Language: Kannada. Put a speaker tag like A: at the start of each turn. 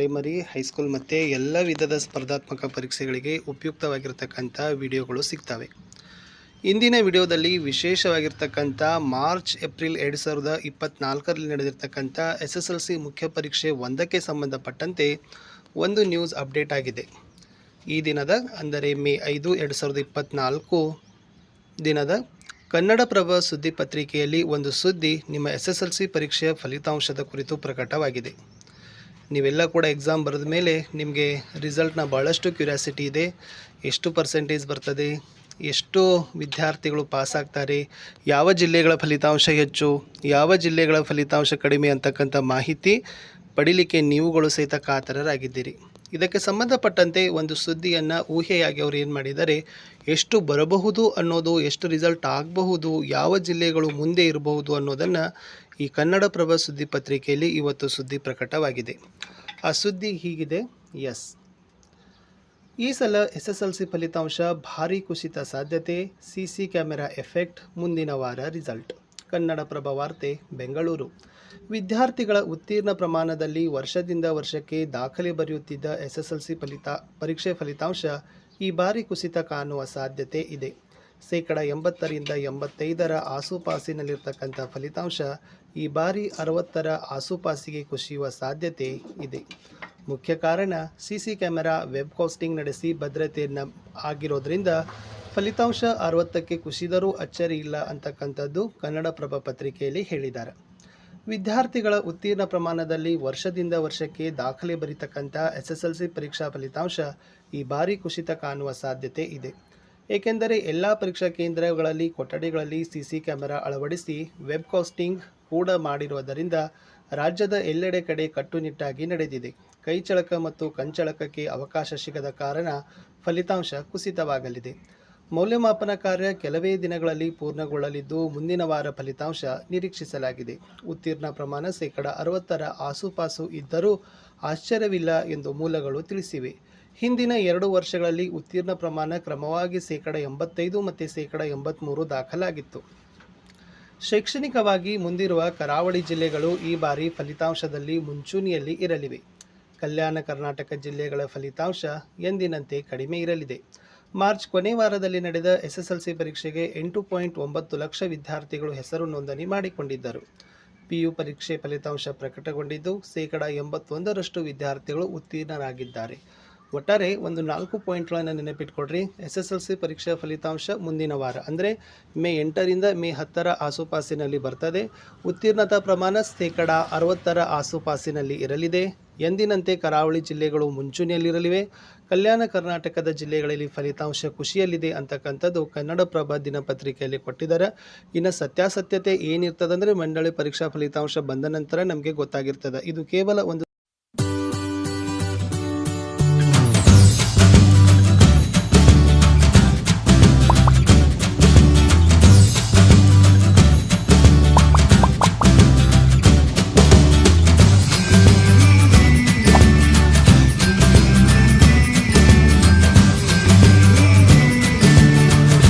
A: ಪ್ರೈಮರಿ, ಹೈಸ್ಕೂಲ್ ಮತ್ತು ಎಲ್ಲ ವಿಧದ ಸ್ಪರ್ಧಾತ್ಮಕ ಪರೀಕ್ಷೆಗಳಿಗೆ ಉಪಯುಕ್ತವಾಗಿರ್ತಕ್ಕಂಥ ವಿಡಿಯೋಗಳು ಸಿಗ್ತವೆ. ಇಂದಿನ ವಿಡಿಯೋದಲ್ಲಿ ವಿಶೇಷವಾಗಿರ್ತಕ್ಕಂಥ ಮಾರ್ಚ್ ಏಪ್ರಿಲ್ 2024ರಲ್ಲಿ ನಡೆದಿರ್ತಕ್ಕಂಥ SSLC ಮುಖ್ಯ ಪರೀಕ್ಷೆ 1ಕ್ಕೆ ಸಂಬಂಧಪಟ್ಟಂತೆ ಒಂದು ನ್ಯೂಸ್ ಅಪ್ಡೇಟ್ ಆಗಿದೆ. ಈ ದಿನದ ಅಂದರೆ ಮೇ 5, 2024 ದಿನದ ಕನ್ನಡಪ್ರಭ ಸುದ್ದಿ ಪತ್ರಿಕೆಯಲ್ಲಿ ಒಂದು ಸುದ್ದಿ ನಿಮ್ಮ SSLC ಪರೀಕ್ಷೆಯ ಫಲಿತಾಂಶದ ಕುರಿತು ಪ್ರಕಟವಾಗಿದೆ. ನೀವೆಲ್ಲ ಕೂಡ ಎಕ್ಸಾಮ್ ಬರೆದ ಮೇಲೆ ನಿಮಗೆ ರಿಸಲ್ಟ್ನ ಭಾಳಷ್ಟು ಕ್ಯೂರಿಯಾಸಿಟಿ ಇದೆ. ಎಷ್ಟು ಪರ್ಸೆಂಟೇಜ್ ಬರ್ತದೆ, ಎಷ್ಟು ವಿದ್ಯಾರ್ಥಿಗಳು ಪಾಸ್ ಆಗ್ತಾರೆ, ಯಾವ ಜಿಲ್ಲೆಗಳ ಫಲಿತಾಂಶ ಹೆಚ್ಚು, ಯಾವ ಜಿಲ್ಲೆಗಳ ಫಲಿತಾಂಶ ಕಡಿಮೆ ಅಂತಕ್ಕಂಥ ಮಾಹಿತಿ ಪಡೀಲಿಕ್ಕೆ ನೀವುಗಳು ಸಹಿತ ಕಾತರರಾಗಿದ್ದೀರಿ. ಇದಕ್ಕೆ ಸಂಬಂಧಪಟ್ಟಂತೆ ಒಂದು ಸುದ್ದಿಯನ್ನು ಊಹೆಯಾಗಿ ಅವರು ಏನು ಮಾಡಿದ್ದಾರೆ, ಎಷ್ಟು ಬರಬಹುದು ಅನ್ನೋದು, ಎಷ್ಟು ರಿಸಲ್ಟ್ ಆಗಬಹುದು, ಯಾವ ಜಿಲ್ಲೆಗಳು ಮುಂದೆ ಇರಬಹುದು ಅನ್ನೋದನ್ನು ಈ ಕನ್ನಡಪ್ರಭ ಸುದ್ದಿ ಪತ್ರಿಕೆಯಲ್ಲಿ ಇವತ್ತು ಸುದ್ದಿ ಪ್ರಕಟವಾಗಿದೆ. ಆ ಸುದ್ದಿ ಹೀಗಿದೆ. ಈ ಸಲ SSLC ಫಲಿತಾಂಶ ಭಾರೀ ಕುಸಿತ ಸಾಧ್ಯತೆ, CC ಕ್ಯಾಮೆರಾ ಎಫೆಕ್ಟ್, ಮುಂದಿನ ವಾರ ರಿಸಲ್ಟ್. ಕನ್ನಡಪ್ರಭ ವಾರ್ತೆ ಬೆಂಗಳೂರು. ವಿದ್ಯಾರ್ಥಿಗಳ ಉತ್ತೀರ್ಣ ಪ್ರಮಾಣದಲ್ಲಿ ವರ್ಷದಿಂದ ವರ್ಷಕ್ಕೆ ದಾಖಲೆ ಬರೆಯುತ್ತಿದ್ದ SSLC ಪರೀಕ್ಷೆ ಫಲಿತಾಂಶ ಈ ಬಾರಿ ಕುಸಿತ ಕಾಣುವ ಸಾಧ್ಯತೆ ಇದೆ. 80% 85% ಆಸುಪಾಸಿನಲ್ಲಿರ್ತಕ್ಕಂಥ ಫಲಿತಾಂಶ ಈ ಬಾರಿ 60% ಆಸುಪಾಸಿಗೆ ಕುಸಿಯುವ ಸಾಧ್ಯತೆ ಇದೆ. ಮುಖ್ಯ ಕಾರಣ CC ಕ್ಯಾಮೆರಾ ವೆಬ್ ಕಾಸ್ಟಿಂಗ್ ನಡೆಸಿ ಭದ್ರತೆಯನ್ನು ಆಗಿರೋದ್ರಿಂದ ಫಲಿತಾಂಶ 60ಕ್ಕೆ ಕುಸಿದರೂ ಅಚ್ಚರಿ ಇಲ್ಲ ಅಂತಕ್ಕಂಥದ್ದು ಕನ್ನಡಪ್ರಭ ಪತ್ರಿಕೆಯಲ್ಲಿ ಹೇಳಿದ್ದಾರೆ. ವಿದ್ಯಾರ್ಥಿಗಳ ಉತ್ತೀರ್ಣ ಪ್ರಮಾಣದಲ್ಲಿ ವರ್ಷದಿಂದ ವರ್ಷಕ್ಕೆ ದಾಖಲೆ ಬರೀತಕ್ಕಂಥ SSLC ಪರೀಕ್ಷಾ ಫಲಿತಾಂಶ ಈ ಬಾರಿ ಕುಸಿತ ಕಾಣುವ ಸಾಧ್ಯತೆ ಇದೆ. ಏಕೆಂದರೆ ಎಲ್ಲ ಪರೀಕ್ಷಾ ಕೇಂದ್ರಗಳಲ್ಲಿ ಕೊಠಡಿಗಳಲ್ಲಿ CC ಕ್ಯಾಮೆರಾ ಅಳವಡಿಸಿ ವೆಬ್ ಕಾಸ್ಟಿಂಗ್ ಕೂಡ ಮಾಡಿರುವುದರಿಂದ ರಾಜ್ಯದ ಎಲ್ಲೆಡೆ ಕಡೆ ಕಟ್ಟುನಿಟ್ಟಾಗಿ ನಡೆದಿದೆ. ಕೈಚಳಕ ಮತ್ತು ಕಂಚಳಕಕ್ಕೆ ಅವಕಾಶ ಸಿಗದ ಕಾರಣ ಫಲಿತಾಂಶ ಕುಸಿತವಾಗಲಿದೆ. ಮೌಲ್ಯಮಾಪನ ಕಾರ್ಯ ಕೆಲವೇ ದಿನಗಳಲ್ಲಿ ಪೂರ್ಣಗೊಳ್ಳಲಿದ್ದು ಮುಂದಿನ ವಾರ ಫಲಿತಾಂಶ ನಿರೀಕ್ಷಿಸಲಾಗಿದೆ. ಉತ್ತೀರ್ಣ ಪ್ರಮಾಣ 60% ಆಸುಪಾಸು ಇದ್ದರೂ ಆಶ್ಚರ್ಯವಿಲ್ಲ ಎಂದು ಮೂಲಗಳು ತಿಳಿಸಿವೆ. ಹಿಂದಿನ 2 ವರ್ಷಗಳಲ್ಲಿ ಉತ್ತೀರ್ಣ ಪ್ರಮಾಣ ಕ್ರಮವಾಗಿ 85% ಮತ್ತು 83% ದಾಖಲಾಗಿತ್ತು. ಶೈಕ್ಷಣಿಕವಾಗಿ ಮುಂದಿರುವ ಕರಾವಳಿ ಜಿಲ್ಲೆಗಳು ಈ ಬಾರಿ ಫಲಿತಾಂಶದಲ್ಲಿ ಮುಂಚೂಣಿಯಲ್ಲಿ ಇರಲಿವೆ. ಕಲ್ಯಾಣ ಕರ್ನಾಟಕ ಜಿಲ್ಲೆಗಳ ಫಲಿತಾಂಶ ಎಂದಿನಂತೆ ಕಡಿಮೆ ಇರಲಿದೆ. ಮಾರ್ಚ್ ಕೊನೆ ವಾರದಲ್ಲಿ ನಡೆದ SSLC ಪರೀಕ್ಷೆಗೆ 8.9 ಲಕ್ಷ ವಿದ್ಯಾರ್ಥಿಗಳು ಹೆಸರು ನೋಂದಣಿ ಮಾಡಿಕೊಂಡಿದ್ದರು. PU ಪರೀಕ್ಷೆ ಫಲಿತಾಂಶ ಪ್ರಕಟಗೊಂಡಿದ್ದು 81% ವಿದ್ಯಾರ್ಥಿಗಳು ಉತ್ತೀರ್ಣರಾಗಿದ್ದಾರೆ. ಒಟ್ಟಾರೆ ಒಂದು 4 ಪಾಯಿಂಟ್ಗಳನ್ನು ನೆನಪಿಟ್ಕೊಡ್ರಿ. SSLC ಪರೀಕ್ಷಾ ಫಲಿತಾಂಶ ಮುಂದಿನ ವಾರ ಅಂದರೆ ಮೇ 8ರಿಂದ ಮೇ 10 ಆಸುಪಾಸಿನಲ್ಲಿ ಬರ್ತದೆ. ಉತ್ತೀರ್ಣತಾ ಪ್ರಮಾಣ 60% ಆಸುಪಾಸಿನಲ್ಲಿ ಇರಲಿದೆ. ಎಂದಿನಂತೆ ಕರಾವಳಿ ಜಿಲ್ಲೆಗಳು ಮುಂಚೂಣಿಯಲ್ಲಿರಲಿವೆ. ಕಲ್ಯಾಣ ಕರ್ನಾಟಕದ ಜಿಲ್ಲೆಗಳಲ್ಲಿ ಫಲಿತಾಂಶ ಕುಸಿಯಲಿದೆ ಅಂತಕ್ಕಂಥದ್ದು ಕನ್ನಡಪ್ರಭ ದಿನಪತ್ರಿಕೆಯಲ್ಲಿ ಕೊಟ್ಟಿದ್ದಾರೆ. ಇನ್ನು ಸತ್ಯಾಸತ್ಯತೆ ಏನಿರ್ತದಂದರೆ ಮಂಡಳಿ ಪರೀಕ್ಷಾ ಫಲಿತಾಂಶ ಬಂದ ನಂತರ ನಮಗೆ ಗೊತ್ತಾಗಿರ್ತದೆ. ಇದು ಕೇವಲ ಒಂದು